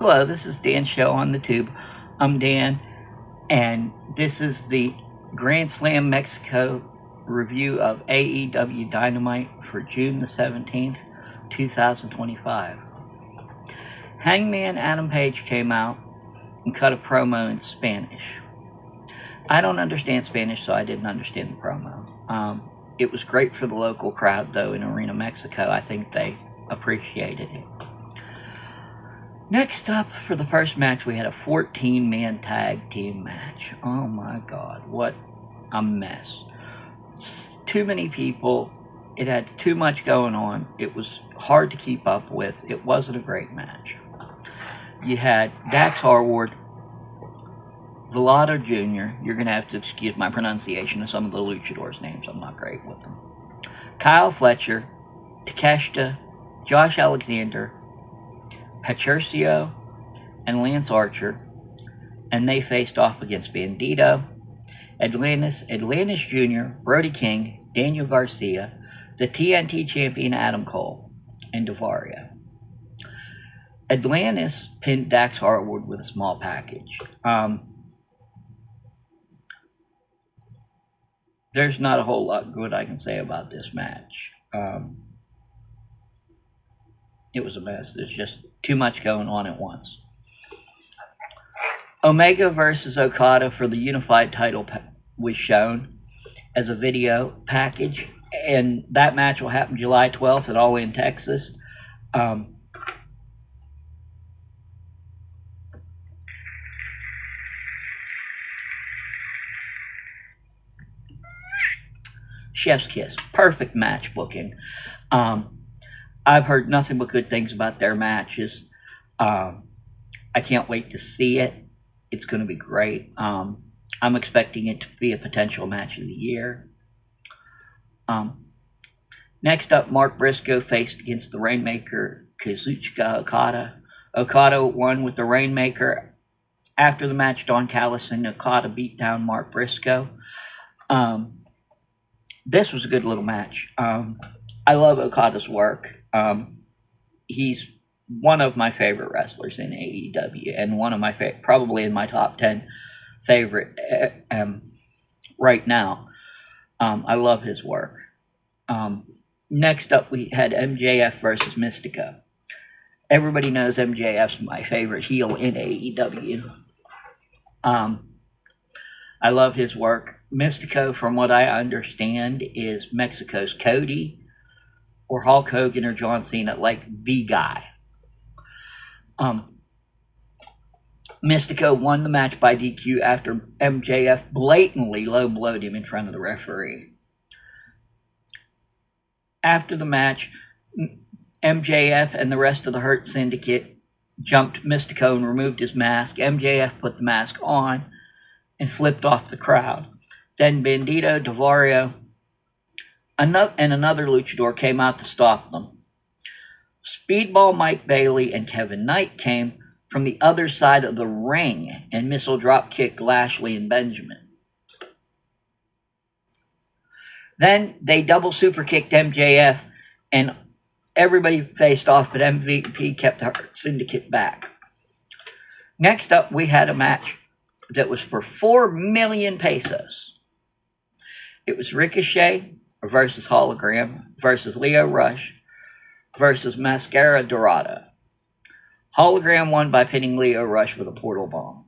Hello, this is Dan's show on the tube. I'm Dan, and this is the Grand Slam Mexico review of AEW Dynamite for June the 17th, 2025. Hangman Adam Page came out and cut a promo in Spanish. I don't understand Spanish, so I didn't understand the promo. It was great for the local crowd, though, in Arena Mexico. I think they appreciated it. Next up, for the first match, we had a 14-man tag team match. Oh my God, what a mess. Too many people. It had too much going on. It was hard to keep up with. It wasn't a great match. You had Dax Harwood, Velado Jr. You're going to have to excuse my pronunciation of some of the luchadors' names. I'm not great with them. Kyle Fletcher, Takeshita, Josh Alexander, Patricio, and Lance Archer, and they faced off against Bandito, Atlantis Jr., Brody King, Daniel Garcia, the TNT champion Adam Cole, and Davario. Atlantis pinned Dax Harwood with a small package. There's not a whole lot good I can say about this match. It was a mess. There's just too much going on at once. Omega versus Okada for the unified title was shown as a video package, and that match will happen July 12th at All In, Texas. Chef's kiss. Perfect match booking. I've heard nothing but good things about their matches. I can't wait to see it. It's going to be great. I'm expecting it to be a potential match of the year. Next up, Mark Briscoe faced against the Rainmaker, Kazuchika Okada. Okada won with the Rainmaker. After the match, Don Callis and Okada beat down Mark Briscoe. This was a good little match. I love Okada's work. He's one of my favorite wrestlers in AEW, and one of my probably in my top 10 favorite right now. I love his work. Next up, we had MJF versus Mystico. Everybody knows MJF's my favorite heel in AEW. I love his work. Mystico, from what I understand, is Mexico's Cody, or Hulk Hogan, or John Cena, like the guy. Mystico won the match by DQ after MJF blatantly low-blowed him in front of the referee. After the match, MJF and the rest of the Hurt Syndicate jumped Mystico and removed his mask. MJF put the mask on and flipped off the crowd. Then Bandito, Davario, and another luchador came out to stop them. Speedball Mike Bailey and Kevin Knight came from the other side of the ring and missile drop kicked Lashley and Benjamin. Then they double super kicked MJF, and everybody faced off, but MVP kept the Syndicate back. Next up, we had a match that was for 4 million pesos. It was Ricochet versus Hologram versus Leo Rush versus Mascara Dorada. Hologram won by pinning Leo Rush with a portal bomb.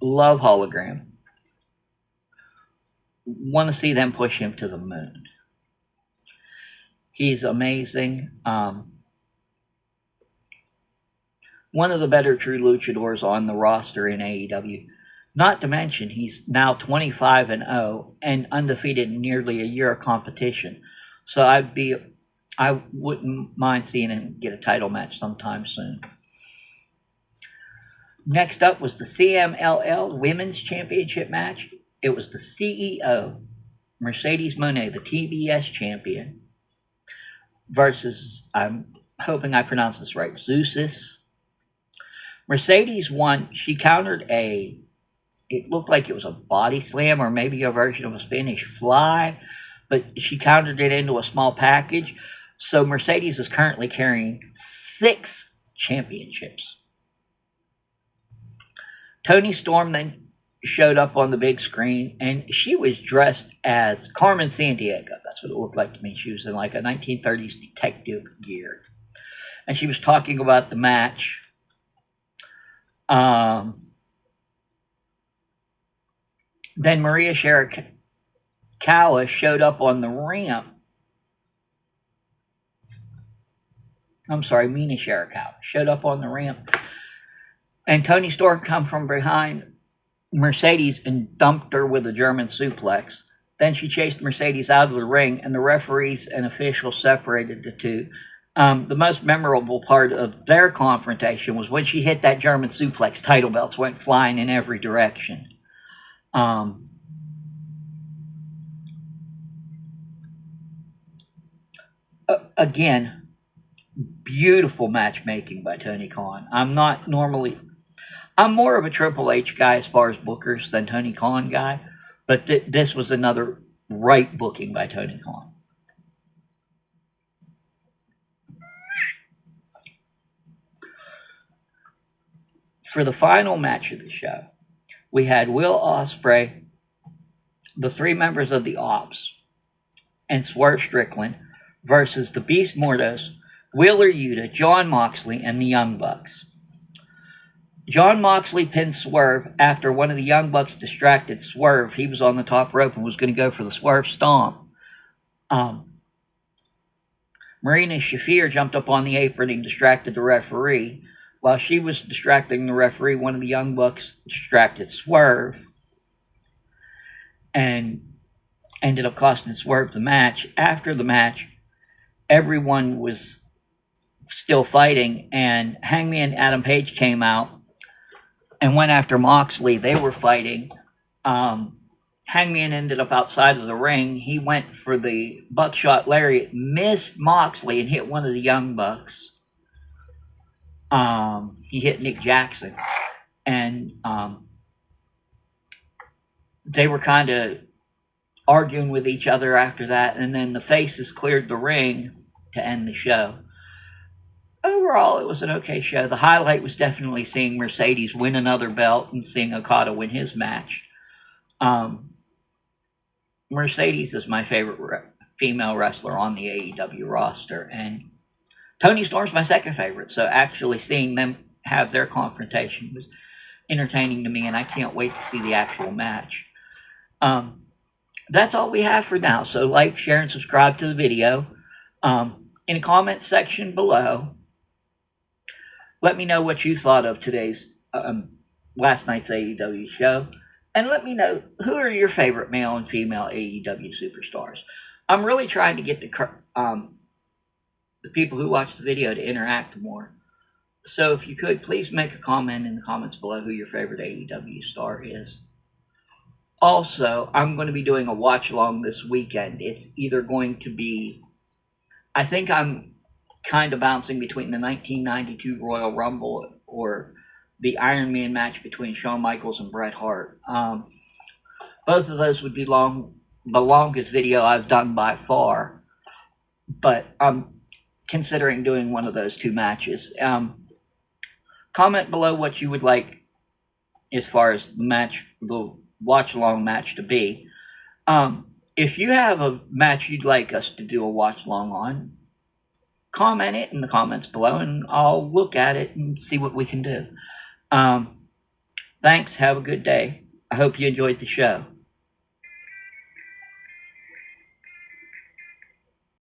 Love Hologram. Want to see them push him to the moon. He's amazing. One of the better true luchadors on the roster in AEW. Not to mention, he's now 25-0 and undefeated in nearly a year of competition. So I wouldn't mind seeing him get a title match sometime soon. Next up was the CMLL Women's Championship match. It was the CEO, Mercedes Moné, the TBS champion, versus, I'm hoping I pronounce this right, Zeusis. Mercedes won. She countered it looked like it was a body slam or maybe a version of a Spanish fly, but she countered it into a small package. So Mercedes is currently carrying 6 championships. Toni Storm then showed up on the big screen, and she was dressed as Carmen Sandiego. That's what it looked like to me. She was in like a 1930s detective gear. And she was talking about the match. Then Maria Shirakawa showed up on the ramp. I'm sorry, Mina Shirakawa showed up on the ramp. And Toni Storm come from behind Mercedes and dumped her with a German suplex. Then she chased Mercedes out of the ring, and the referees and officials separated the two. The most memorable part of their confrontation was when she hit that German suplex, title belts went flying in every direction. Again, beautiful matchmaking by Tony Khan. I'm more of a Triple H guy as far as bookers than Tony Khan guy, but this was another right booking by Tony Khan. For the final match of the show, we had Will Ospreay, the three members of the Ops, and Swerve Strickland versus the Beast Mordos, Wheeler Yuta, Jon Moxley, and the Young Bucks. Jon Moxley pinned Swerve after one of the Young Bucks distracted Swerve. He was on the top rope and was going to go for the Swerve Stomp. Marina Shafir jumped up on the apron and distracted the referee. While she was distracting the referee, one of the Young Bucks distracted Swerve and ended up costing Swerve the match. After the match, everyone was still fighting, and Hangman Adam Page came out and went after Moxley. They were fighting. Hangman ended up outside of the ring. He went for the buckshot lariat, missed Moxley, and hit one of the Young Bucks. He hit Nick Jackson. And they were kind of arguing with each other after that, and then the faces cleared the ring to end the show. Overall, it was an okay show. The highlight was definitely seeing Mercedes win another belt and seeing Okada win his match. Mercedes is my favorite female wrestler on the AEW roster, and Toni Storm's my second favorite, so actually seeing them have their confrontation was entertaining to me, and I can't wait to see the actual match. That's all we have for now, so like, share, and subscribe to the video. In the comments section below, let me know what you thought of today's last night's AEW show, and let me know who are your favorite male and female AEW superstars. I'm really trying to get the people who watch the video to interact more. So if you could, please make a comment in the comments below who your favorite AEW star is. Also, I'm going to be doing a watch along this weekend. It's either going to be, I think I'm kind of bouncing between the 1992 Royal Rumble or the Iron Man match between Shawn Michaels and Bret Hart. Both of those would be the longest video I've done by far, but I'm considering doing one of those two matches. Comment below what you would like as far as the watch-along match to be. If you have a match you'd like us to do a watch-along on, comment it in the comments below, and I'll look at it and see what we can do. Thanks. Have a good day. I hope you enjoyed the show.